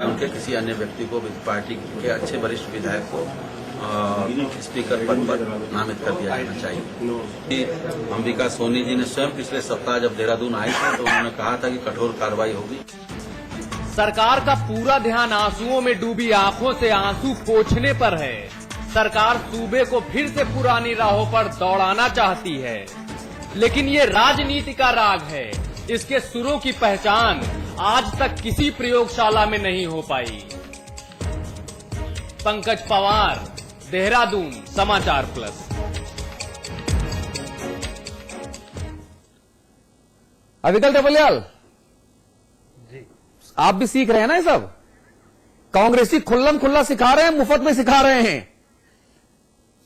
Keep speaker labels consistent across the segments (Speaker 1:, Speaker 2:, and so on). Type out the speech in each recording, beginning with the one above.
Speaker 1: उनके किसी अन्य व्यक्ति को पार्टी के अच्छे वरिष्ठ विधायक को स्पीकर पद पर नामित कर दिया जाना चाहिए। अंबिका सोनी जी ने स्वयं पिछले सप्ताह जब देहरादून आई थी तो उन्होंने कहा था कि कठोर कार्रवाई होगी।
Speaker 2: सरकार का पूरा ध्यान आंसुओं में डूबी आंखों से आंसू पोंछने पर है। सरकार सूबे को फिर से पुरानी राहों पर दौड़ाना चाहती है, लेकिन ये राजनीति का राग है। इसके सुरों की पहचान आज तक किसी प्रयोगशाला में नहीं हो पाई। पंकज पवार, देहरादून, समाचार प्लस।
Speaker 3: अविकल टपलियाल जी, आप भी सीख रहे हैं ना ये सब? कांग्रेसी खुल्लम खुल्ला सिखा रहे हैं, मुफ्त में सिखा रहे हैं।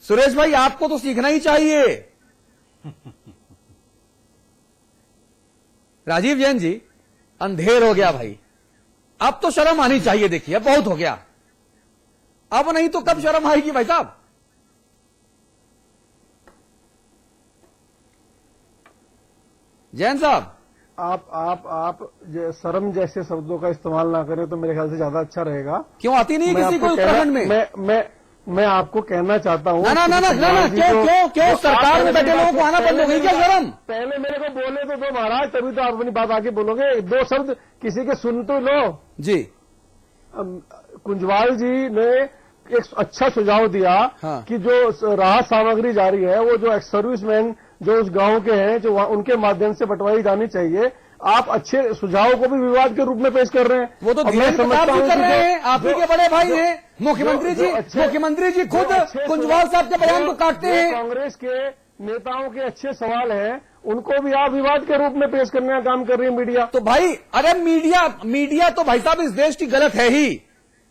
Speaker 3: सुरेश भाई, आपको तो सीखना ही चाहिए। राजीव जैन जी, अंधेर हो गया भाई, अब तो शर्म आनी चाहिए। देखिए, अब बहुत हो गया, अब नहीं तो कब शर्म आएगी भाई साहब? जैन साहब,
Speaker 4: आप शर्म जैसे शब्दों का इस्तेमाल ना करें तो मेरे ख्याल से ज्यादा अच्छा रहेगा।
Speaker 3: क्यों आती नहीं है किसी को उत्तराखंड में?
Speaker 4: मैं आपको कहना चाहता हूँ
Speaker 3: ना, क्यों सरकार में बैठे लोगों को आना बंद हो गई क्या शर्म?
Speaker 4: पहले मेरे को बोले तो दो महाराज, तभी तो आप अपनी बात आगे बोलोगे। दो शब्द किसी के सुन तो लो
Speaker 3: जी।
Speaker 4: कुंजवाल जी ने एक अच्छा सुझाव दिया कि जो राहत सामग्री जारी है वो जो एक्स सर्विसमैन जो उस गांव के हैं, जो उनके माध्यम से बंटवाई जानी चाहिए। आप अच्छे सुझाव को भी विवाद के रूप में पेश कर रहे हैं।
Speaker 3: वो तो धीरेन्द्र प्रताप जी कर रहे हैं, आप ही के बड़े भाई हैं। मुख्यमंत्री जी खुद कुंजवाल साहब के बयान को काटते हैं।
Speaker 4: कांग्रेस के नेताओं के अच्छे सवाल हैं, उनको भी आप विवाद के रूप में पेश करने का काम कर रही है मीडिया।
Speaker 3: तो भाई, अरे मीडिया तो भाई साहब इस देश की गलत है ही।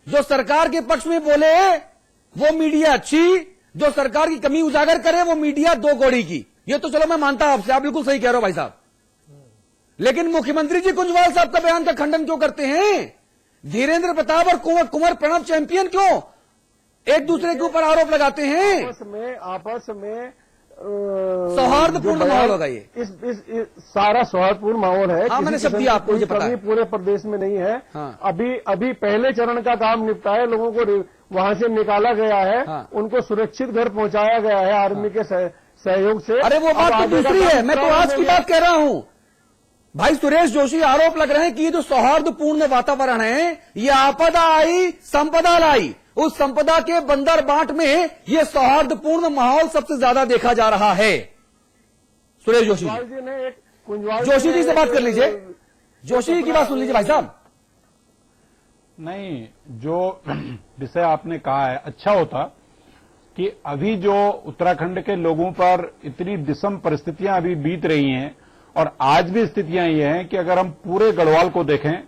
Speaker 3: जो सरकार के पक्ष में बोले वो मीडिया अच्छी, जो सरकार की कमी उजागर करे वो मीडिया दो कौड़ी की। ये तो चलो मैं मानता हूं आपसे, आप बिल्कुल सही कह रहे हो भाई साहब। लेकिन मुख्यमंत्री जी कुंजवाल साहब का बयान का खंडन क्यों करते हैं? धीरेन्द्र प्रताप और कुंवर प्रणब चैंपियन क्यों एक दूसरे के ऊपर आरोप लगाते हैं?
Speaker 4: आपस में
Speaker 3: सौहार्दपूर्ण माहौल होगा ये।
Speaker 4: इस सारा सौहार्दपूर्ण माहौल है।
Speaker 3: हाँ, मैंने सब दिया आपको, मुझे पता है।
Speaker 4: पूरे प्रदेश में नहीं है।
Speaker 3: हाँ।
Speaker 4: अभी पहले चरण का काम निपटा है, लोगों को वहां से निकाला गया है। हाँ। उनको सुरक्षित घर पहुंचाया गया है आर्मी के सहयोग से।
Speaker 3: अरे वो बात तो दूसरी है, मैं तो आज की बात कह रहा हूं। भाई सुरेश जोशी आरोप लग रहे हैं कि ये जो सौहार्दपूर्ण वातावरण है, ये आपदा आई संपदा लाई। उस संपदा के बंदर बाट में ये सौहार्दपूर्ण माहौल सबसे ज्यादा देखा जा रहा है। सुरेश जोशी जोशी जी से बात कर लीजिए, जोशी जी की बात सुन लीजिए भाई साहब।
Speaker 5: नहीं, जो विषय आपने कहा है, अच्छा होता कि अभी जो उत्तराखंड के लोगों पर इतनी विषम परिस्थितियां अभी बीत रही हैं, और आज भी स्थितियां ये हैं कि अगर हम पूरे गढ़वाल को देखें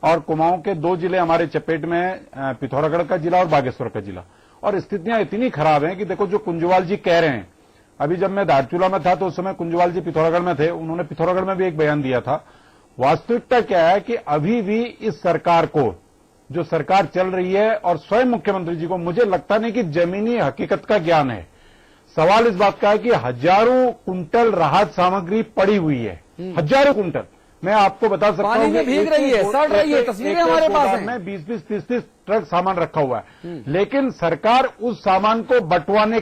Speaker 5: और कुमाऊं के दो जिले हमारे चपेट में हैं, पिथौरागढ़ का जिला और बागेश्वर का जिला, और स्थितियां इतनी खराब हैं कि देखो जो कुंजवाल जी कह रहे हैं। अभी जब मैं धारचूला में था तो उस समय कुंजवाल जी पिथौरागढ़ में थे, उन्होंने पिथौरागढ़ में भी एक बयान दिया था। वास्तविकता क्या है कि अभी भी इस सरकार को, जो सरकार चल रही है और स्वयं मुख्यमंत्री जी को, मुझे लगता नहीं कि जमीनी हकीकत का ज्ञान है। सवाल इस बात का है कि हजारों कुंटल राहत सामग्री पड़ी हुई है, हजारों कुंटल। मैं आपको बता सकता हूं कि
Speaker 3: भीग रही है, सड़ रही है, तस्वीरें हमारे पास हैं।
Speaker 5: में 20-20, 30-30 ट्रक सामान रखा हुआ है, लेकिन सरकार उस सामान को बंटवाने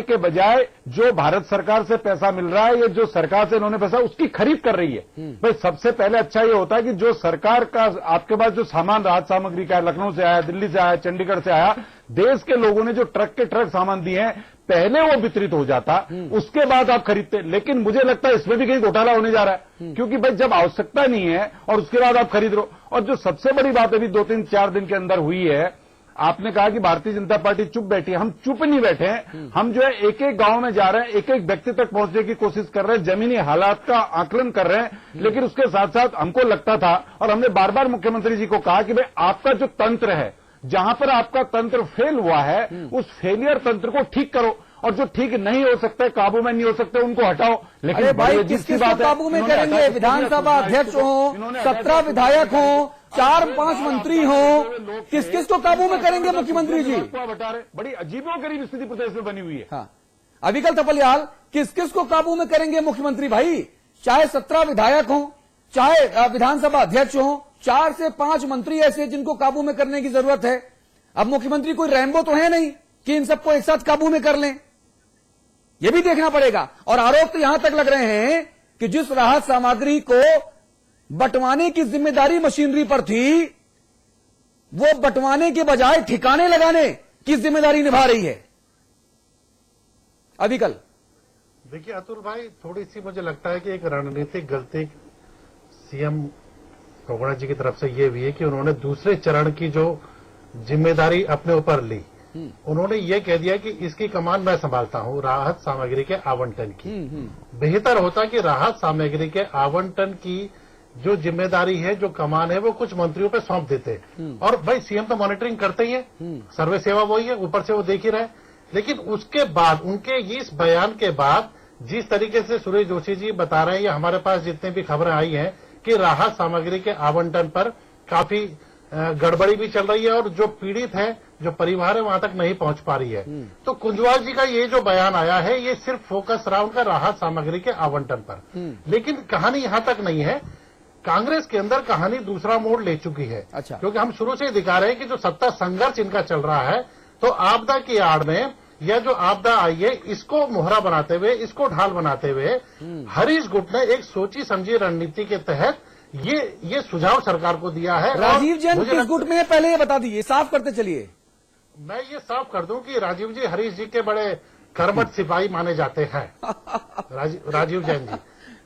Speaker 5: के बजाय जो भारत सरकार से पैसा मिल रहा है, ये जो सरकार से इन्होंने पैसा, उसकी खरीद कर रही है। भाई सबसे पहले अच्छा ये होता है कि जो सरकार का आपके पास जो सामान राहत सामग्री का है, लखनऊ से आया, दिल्ली से आया, चंडीगढ़ से आया, देश के लोगों ने जो ट्रक के ट्रक सामान दिए हैं, पहले वो वितरित हो जाता, उसके बाद आप खरीदते। लेकिन मुझे लगता है इसमें भी कहीं घोटाला होने जा रहा है, क्योंकि भाई जब आवश्यकता नहीं है और उसके बाद आप खरीद लो। और जो सबसे बड़ी बात अभी 2-3-4 दिन के अंदर हुई है, आपने कहा कि भारतीय जनता पार्टी चुप बैठी है। हम चुप नहीं बैठे हैं, हम जो है एक एक गांव में जा रहे हैं, एक एक व्यक्ति तक पहुंचने की कोशिश कर रहे हैं, जमीनी हालात का आकलन कर रहे हैं। लेकिन उसके साथ साथ हमको लगता था, और हमने बार बार मुख्यमंत्री जी को कहा कि भाई आपका जो तंत्र है, जहां पर आपका तंत्र फेल हुआ है, उस फेलियर तंत्र को ठीक करो, और जो ठीक नहीं हो सकता, काबू में नहीं हो सकते, उनको हटाओ। लेकिन
Speaker 3: भाई किस बात काबू में करेंगे? विधानसभा अध्यक्ष हो, 17 विधायक हो, 4-5 मंत्री हो, किस को काबू में करेंगे मुख्यमंत्री जी?
Speaker 5: बड़ी अजीबोगरीब स्थिति प्रदेश में बनी हुई है।
Speaker 3: हाँ, अविकल टपलियाल, किस को काबू में करेंगे मुख्यमंत्री भाई? चाहे 17 विधायक हो, चाहे विधानसभा अध्यक्ष हो, 4 से 5 मंत्री ऐसे जिनको काबू में करने की जरूरत है। अब मुख्यमंत्री कोई रैम्बो तो है नहीं कि इन सबको एक साथ काबू में कर लें, यह भी देखना पड़ेगा। और आरोप तो यहां तक लग रहे हैं कि जिस राहत सामग्री को बंटवाने की जिम्मेदारी मशीनरी पर थी, वो बंटवाने के बजाय ठिकाने लगाने की जिम्मेदारी निभा रही है। अभी कल
Speaker 6: देखिए अतुल भाई, थोड़ी सी मुझे लगता है कि एक रणनीतिक गलती सीएम कोगड़ा जी की तरफ से ये भी है कि उन्होंने दूसरे चरण की जो जिम्मेदारी अपने ऊपर ली, उन्होंने ये कह दिया कि इसकी कमान मैं संभालता हूं, राहत सामग्री के आवंटन की। बेहतर होता कि राहत सामग्री के आवंटन की जो जिम्मेदारी है, जो कमान है, वो कुछ मंत्रियों पे सौंप देते। और भाई सीएम तो मॉनिटरिंग करते ही है, सर्वे सेवा वही है, ऊपर से वो देख ही रहे। लेकिन उसके बाद, उनके इस बयान के बाद, जिस तरीके से सुरेश जोशी जी बता रहे हैं या हमारे पास जितने भी खबरें आई हैं कि राहत सामग्री के आवंटन पर काफी गड़बड़ी भी चल रही है और जो पीड़ित है, जो परिवार है, वहां तक नहीं पहुंच पा रही है। तो कुंजवाल जी का ये जो बयान आया है, ये सिर्फ फोकस रहा उनका राहत सामग्री के आवंटन पर। लेकिन कहानी यहां तक नहीं है, कांग्रेस के अंदर कहानी दूसरा मोड़ ले चुकी है।
Speaker 3: अच्छा।
Speaker 6: क्योंकि हम शुरू से ही दिखा रहे हैं कि जो सत्ता संघर्ष इनका चल रहा है, तो आपदा की आड़ में या जो आपदा आई है, इसको मोहरा बनाते हुए, इसको ढाल बनाते हुए हरीश गुट ने एक सोची समझी रणनीति के तहत ये सुझाव सरकार को दिया है।
Speaker 3: राजीव जैन किस गुट में है, पहले ये बता दीजिए, साफ करते चलिए।
Speaker 6: मैं ये साफ कर दूं कि राजीव जी हरीश जी के बड़े कर्मठ सिपाही माने जाते हैं। राजीव जैन जी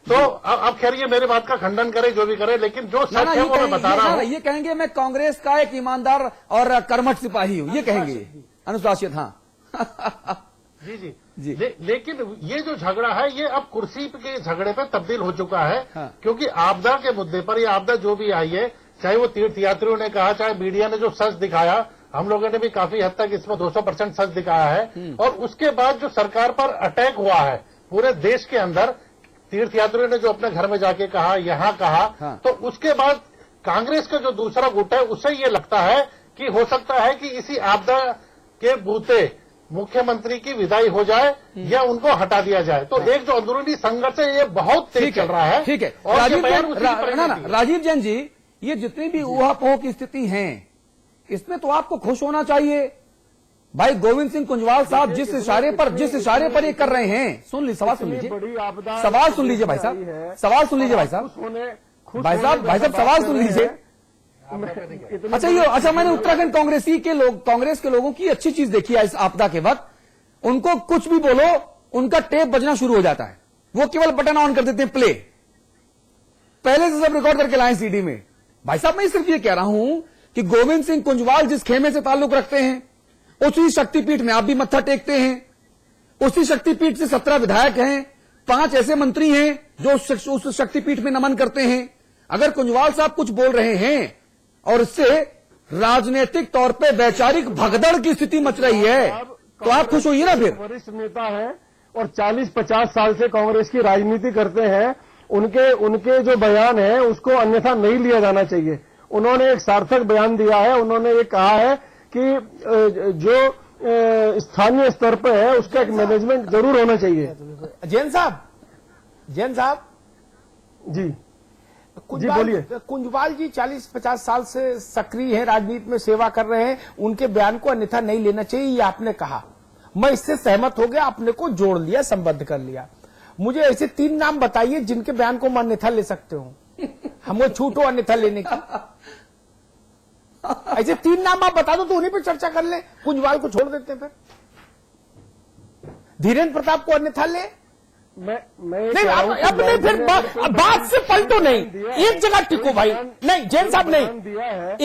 Speaker 6: तो अब खैर ये मेरे बात का खंडन करे, जो भी करे, लेकिन जो सच है वो मैं बता रहा हूँ।
Speaker 3: ये कहेंगे मैं कांग्रेस का एक ईमानदार और कर्मठ सिपाही हूँ, ये कहेंगे अनुशासित। हाँ
Speaker 6: जी जी जी। लेकिन ये जो झगड़ा है, ये अब कुर्सी के झगड़े पे तब्दील हो चुका है।
Speaker 3: हाँ।
Speaker 6: क्योंकि आपदा के मुद्दे पर, ये आपदा जो भी आई है, चाहे वो तीर्थयात्रियों ने कहा, चाहे मीडिया ने जो सच दिखाया, हम लोगों ने भी काफी हद तक इसमें 200% सच दिखाया है। और उसके बाद जो सरकार पर अटैक हुआ है पूरे देश के अंदर, तीर्थयात्रियों ने जो अपने घर में जाके कहा, यहाँ कहा।
Speaker 3: हाँ।
Speaker 6: तो उसके बाद कांग्रेस का जो दूसरा गुट है, उससे ये लगता है कि हो सकता है कि इसी आपदा के बूते मुख्यमंत्री की विदाई हो जाए या उनको हटा दिया जाए। तो एक जो अंदरूनी संघर्ष है, ये बहुत तेज चल रहा है।
Speaker 3: ठीक है।
Speaker 6: और
Speaker 3: राजीव जैन जी, ये जितनी भी ऊहापोह की स्थिति है, इसमें तो आपको खुश होना चाहिए। भाई गोविंद सिंह कुंजवाल साहब जिस इशारे पर ये कर रहे हैं, सुन लीजिए, सवाल सुन लीजिए, सवाल सुन लीजिए भाई साहब, सवाल सुन लीजिए भाई साहब, भाई साहब सवाल सुन लीजिए। अच्छा मैंने उत्तराखंड कांग्रेस के लोगों की अच्छी चीज देखी है इस आपदा के वक्त। उनको कुछ भी बोलो, उनका टेप बजना शुरू हो जाता है, वो केवल बटन ऑन कर देते हैं, प्ले, पहले से सब रिकॉर्ड करके लाएं सीडी में। भाई साहब मैं सिर्फ ये कह रहा हूं कि गोविंद सिंह कुंजवाल जिस खेमे से ताल्लुक रखते हैं, उसी शक्तिपीठ में आप भी मत्था टेकते हैं। उसी शक्तिपीठ से 17 विधायक हैं, 5 ऐसे मंत्री हैं जो उस शक्तिपीठ में नमन करते हैं। अगर कुंजवाल साहब कुछ बोल रहे हैं और इससे राजनीतिक तौर पे वैचारिक भगदड़ की स्थिति मच रही है, तो आप खुश होइए ना। फिर
Speaker 4: वरिष्ठ नेता है और 40-50 साल से कांग्रेस की राजनीति करते हैं, उनके जो बयान है उसको अन्यथा नहीं लिया जाना चाहिए। उन्होंने एक सार्थक बयान दिया है। उन्होंने ये कहा है कि जो स्थानीय स्तर पर है उसका एक मैनेजमेंट जरूर होना चाहिए।
Speaker 7: जैन साहब
Speaker 4: जी बोलिए।
Speaker 7: कुंजवाल जी 40-50 साल से सक्रिय हैं, राजनीति में सेवा कर रहे हैं, उनके बयान को अन्यथा नहीं लेना चाहिए, ये आपने कहा। मैं इससे सहमत हो गया, आपने को जोड़ लिया, संबद्ध कर लिया। मुझे ऐसे 3 नाम बताइए जिनके बयान को मैं अन्यथा ले सकते हूं, हमको छूट हो अन्यथा लेने की। ऐसे 3 नाम आप बता दो तो उन्हीं पर चर्चा कर ले, कुंजवाल को छोड़ देते हैं। फिर धीरेन्द्र प्रताप को अन्यथा ले। नहीं अपने फिर बात से पलटो नहीं, एक जगह टिको भाई। नहीं जैन साहब नहीं,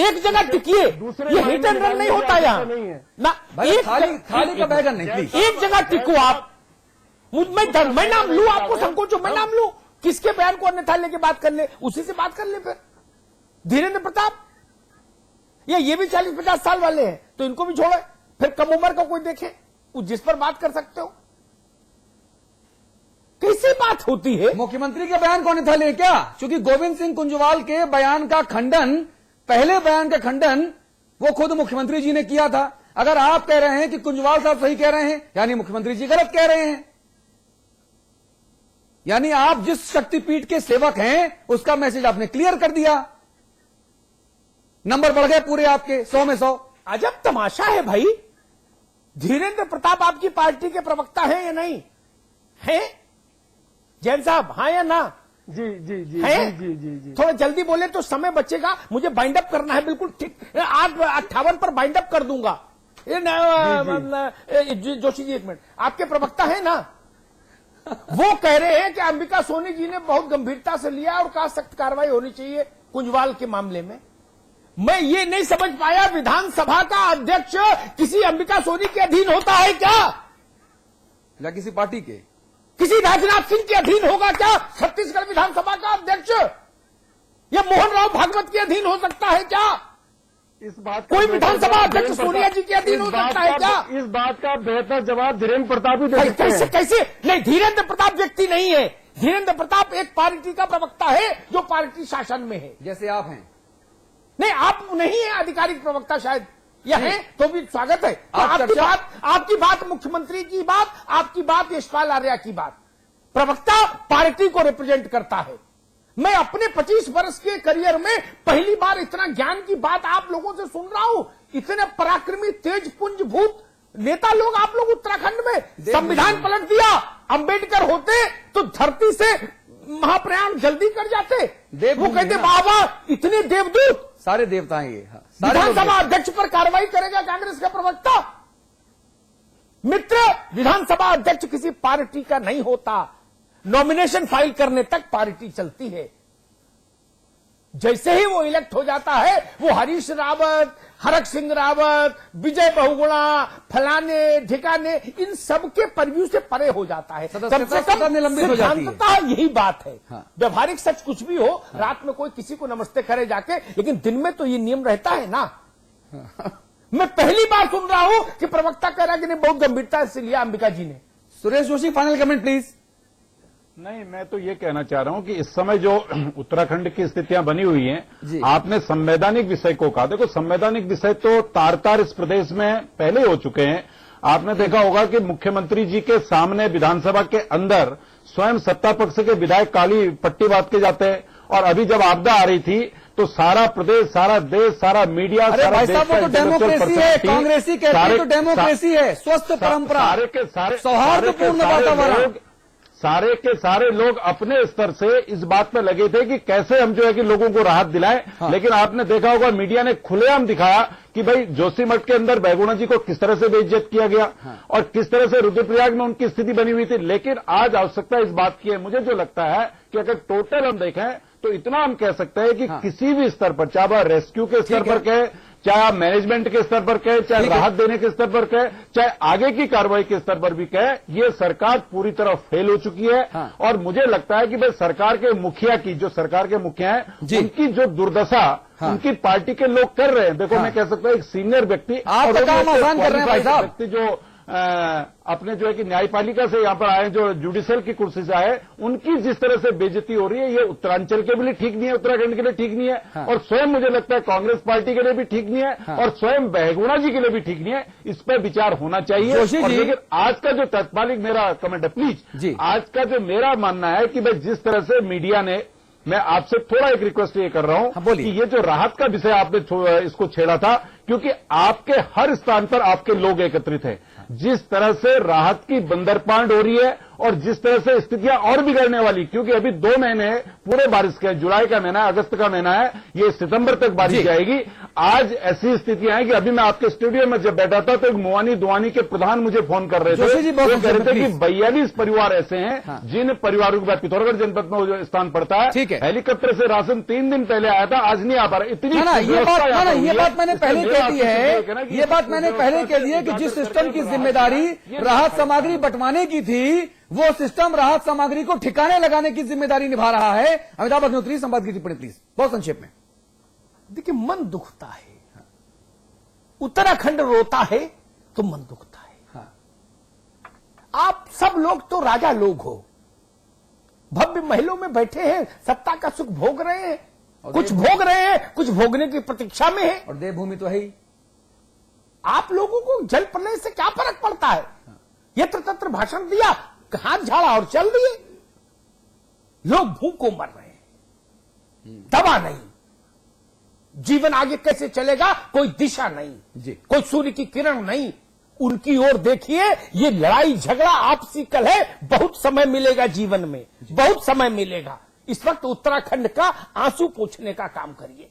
Speaker 7: एक जगह टिकिए, ये हिट एंड रन नहीं होता यहाँ ना।
Speaker 3: थाली का बैगन नहीं, प्लीज
Speaker 7: एक जगह टिको आप। मैं नाम लूं, आपको संकोच हो मैं नाम लूं, किसके बयान को अन्यथा लेके बात कर ले, उसी से बात कर ले। फिर धीरेन्द्र प्रताप या ये भी 40-50 साल वाले हैं, तो इनको भी छोड़े। फिर कम उम्र का कोई देखे जिस पर बात कर सकते हो। कैसी बात होती है?
Speaker 3: मुख्यमंत्री के बयान को अन्यथा ले क्या? क्योंकि गोविंद सिंह कुंजवाल के बयान का खंडन, पहले बयान का खंडन वो खुद मुख्यमंत्री जी ने किया था। अगर आप कह रहे हैं कि कुंजवाल साहब सही कह रहे हैं, यानी मुख्यमंत्री जी गलत कह रहे हैं। यानी आप जिस शक्तिपीठ के सेवक हैं उसका मैसेज आपने क्लियर कर दिया। नंबर बढ़ गए पूरे आपके 100 में 100।
Speaker 7: अजब तमाशा है भाई। धीरेन्द्र प्रताप आपकी पार्टी के प्रवक्ता हैं या नहीं हैं? जैन साहब, हाँ या ना?
Speaker 4: जी जी जी
Speaker 7: है?
Speaker 4: जी जी जी जी।
Speaker 7: थोड़ा जल्दी बोले तो समय बचेगा। मुझे बाइंड अप करना है, बिल्कुल ठीक 8:58 पर बाइंड अप कर दूंगा। जोशी जी, एक मिनट, आपके प्रवक्ता है ना? वो कह रहे हैं कि अंबिका सोनी जी ने बहुत गंभीरता से लिया और कहा सख्त कार्रवाई होनी चाहिए कुंजवाल के मामले में। मैं ये नहीं समझ पाया, विधानसभा का अध्यक्ष किसी अंबिका सोनी के अधीन होता है क्या?
Speaker 3: या किसी पार्टी के,
Speaker 7: किसी राजनाथ सिंह के अधीन होगा क्या छत्तीसगढ़ विधानसभा का अध्यक्ष? या मोहन राव भागवत के अधीन हो सकता है क्या?
Speaker 4: इस बात का
Speaker 7: कोई विधानसभा अध्यक्ष सोनिया जी के अधीन हो सकता है क्या?
Speaker 4: इस बात का बेहतर जवाब धीरेन्द्र प्रताप ही दे सकते
Speaker 7: कैसे
Speaker 4: हैं।
Speaker 7: कैसे? नहीं, धीरेन्द्र प्रताप व्यक्ति नहीं है। धीरेन्द्र प्रताप एक पार्टी का प्रवक्ता है जो पार्टी शासन में है।
Speaker 3: जैसे आप हैं।
Speaker 7: नहीं, आप नहीं है आधिकारिक प्रवक्ता, शायद यह है तो भी स्वागत है। तो आपकी बात मुख्यमंत्री की बात, आपकी बात यशपाल आर्या की बात। प्रवक्ता पार्टी को रिप्रेजेंट करता है। मैं अपने 25 वर्ष के करियर में पहली बार इतना ज्ञान की बात आप लोगों से सुन रहा हूं। इतने पराक्रमी, तेज पुंज भूत नेता लोग आप लोग उत्तराखंड में। संविधान पलट दिया। अंबेडकर होते तो धरती से महाप्रयाण जल्दी कर जाते। वो कहते बाबा इतने देवदूत,
Speaker 3: सारे देवता हैं ये।
Speaker 7: विधानसभा अध्यक्ष पर कार्रवाई करेगा कांग्रेस का प्रवक्ता? मित्र, विधानसभा अध्यक्ष किसी पार्टी का नहीं होता। नॉमिनेशन फाइल करने तक पार्टी चलती है। जैसे ही वो इलेक्ट हो जाता है, वो हरीश रावत, हरक सिंह रावत, विजय बहुगुणा, फलाने ठिकाने, इन सब के परव्यू से परे हो जाता है। कम से कम
Speaker 3: निलंबित हो जाती है।
Speaker 7: सिद्धांततः यही बात है।
Speaker 3: हाँ।
Speaker 7: व्यवहारिक सच कुछ भी हो, रात में कोई किसी को नमस्ते करे जाके, लेकिन दिन में तो ये नियम रहता है ना। मैं पहली बार सुन रहा हूं कि प्रवक्ता कह रहा है कि नहीं, बहुत गंभीरता से लिया अंबिका जी ने।
Speaker 3: Suresh Joshi, final comment please.
Speaker 5: नहीं, मैं तो ये कहना चाह रहा हूं कि इस समय जो उत्तराखंड की स्थितियां बनी हुई हैं, आपने संवैधानिक विषय को कहा। देखो, संवैधानिक विषय तो तार-तार इस प्रदेश में पहले हो चुके हैं। आपने देखा होगा कि मुख्यमंत्री जी के सामने विधानसभा के अंदर स्वयं सत्ता पक्ष के विधायक काली पट्टी बांध के जाते हैं। और अभी जब आपदा आ रही थी तो सारा प्रदेश, सारा देश, सारा मीडिया,
Speaker 3: अरे
Speaker 5: सारा
Speaker 3: भाई
Speaker 5: देश
Speaker 3: साहब, वो तो डेमोक्रेसी है। कांग्रेसी कहते हैं तो डेमोक्रेसी है, स्वस्थ परंपरा,
Speaker 5: सारे के सारे
Speaker 3: सौहार्दपूर्ण वातावरण।
Speaker 5: सारे के सारे लोग अपने स्तर से इस बात पर लगे थे कि कैसे हम जो है कि लोगों को राहत दिलाएं।
Speaker 3: हाँ।
Speaker 5: लेकिन आपने देखा होगा मीडिया ने खुलेआम दिखाया कि भाई जोशीमठ के अंदर बहुगुणा जी को किस तरह से बेइज्जत किया गया। हाँ। और किस तरह से रुद्रप्रयाग में उनकी स्थिति बनी हुई थी। लेकिन आज आवश्यकता इस बात की है, मुझे जो लगता है कि अगर टोटल हम देखें तो इतना हम कह सकते हैं कि किसी भी स्तर पर, चाहे वह रेस्क्यू के स्तर पर कहे, चाहे आप मैनेजमेंट के स्तर पर कहे, चाहे राहत देने के स्तर पर कहे, चाहे आगे की कार्रवाई के स्तर पर भी कहे, ये सरकार पूरी तरह फेल हो चुकी है। हाँ। और मुझे लगता है कि भाई सरकार के मुखिया की, जो सरकार के मुखिया हैं, उनकी जो दुर्दशा उनकी पार्टी के लोग कर रहे हैं। देखो, मैं कह सकता हूं एक सीनियर व्यक्ति,
Speaker 3: आपका काम आसान कर रहे हैं भाई साहब,
Speaker 5: व्यक्ति जो अपने जो है कि न्यायपालिका से यहां पर आए, जो जुडिशियल की कुर्सी से आए, उनकी जिस तरह से बेइज्जती हो रही है, ये उत्तरांचल के लिए ठीक नहीं है, उत्तराखंड के लिए ठीक नहीं है। हाँ। और स्वयं मुझे लगता है कांग्रेस पार्टी के लिए भी ठीक नहीं है। हाँ। और स्वयं बहुगुणा जी के लिए भी ठीक नहीं है। इस पर विचार होना चाहिए। और लेकिन आज का जो तत्कालिक मेरा कमेंट है, प्लीज, आज का जो मेरा मानना है कि भाई जिस तरह से मीडिया ने, मैं आपसे थोड़ा एक रिक्वेस्ट ये कर रहा हूं कि ये जो राहत का विषय आपने इसको छेड़ा था, क्योंकि आपके हर स्थान पर आपके लोग एकत्रित हैं। जिस तरह से राहत की बंदरपांड हो रही है और जिस तरह से स्थितियां और बिगड़ने वाली, क्योंकि अभी 2 महीने पूरे बारिश के, जुलाई का महीना है, अगस्त का महीना है, ये सितंबर तक बारिश जाएगी। आज ऐसी स्थितियां हैं कि अभी मैं आपके स्टूडियो में जब बैठा था तो एक मुआनी दुआनी के प्रधान मुझे फोन कर रहे थे। वो कह रहे थे कि 42 परिवार ऐसे हैं जिन परिवारों के बाद पिथौरागढ़ जनपद में जो स्थान पड़ता है, हेलीकॉप्टर से राशन 3 दिन पहले आया था, आज नहीं आ पा रहा। इतनी
Speaker 3: ये बात मैंने पहले कह दी है, ये बात मैंने पहले कह दी है कि जिस सिस्टम की जिम्मेदारी राहत सामग्री बंटवाने की थी, वो सिस्टम राहत सामग्री को ठिकाने लगाने की जिम्मेदारी निभा रहा है। अमिताभ अग्निहोत्री, संवाद की टिप्पणी प्लीज, बहुत संक्षेप में।
Speaker 7: देखिए, मन दुखता है, उत्तराखंड रोता है तो मन दुखता है। हाँ। आप सब लोग तो राजा लोग हो, भव्य महलों में बैठे हैं, सत्ता का सुख भोग रहे हैं, कुछ भोग रहे हैं, कुछ भोगने की प्रतीक्षा में है।
Speaker 3: और देवभूमि तो है ही।
Speaker 7: आप लोगों को जल प्रलय से क्या फर्क पड़ता है? यत्र तत्र भाषण दिया, हाथ झाड़ा और चल दिए। लोग भूख को मर रहे हैं, दवा नहीं, जीवन आगे कैसे चलेगा, कोई दिशा नहीं
Speaker 3: जी।
Speaker 7: कोई सूर्य की किरण नहीं। उनकी ओर देखिए, ये लड़ाई झगड़ा आपसी कलह, बहुत समय मिलेगा जीवन में, बहुत समय मिलेगा। इस वक्त उत्तराखंड का आंसू पोंछने का काम करिए।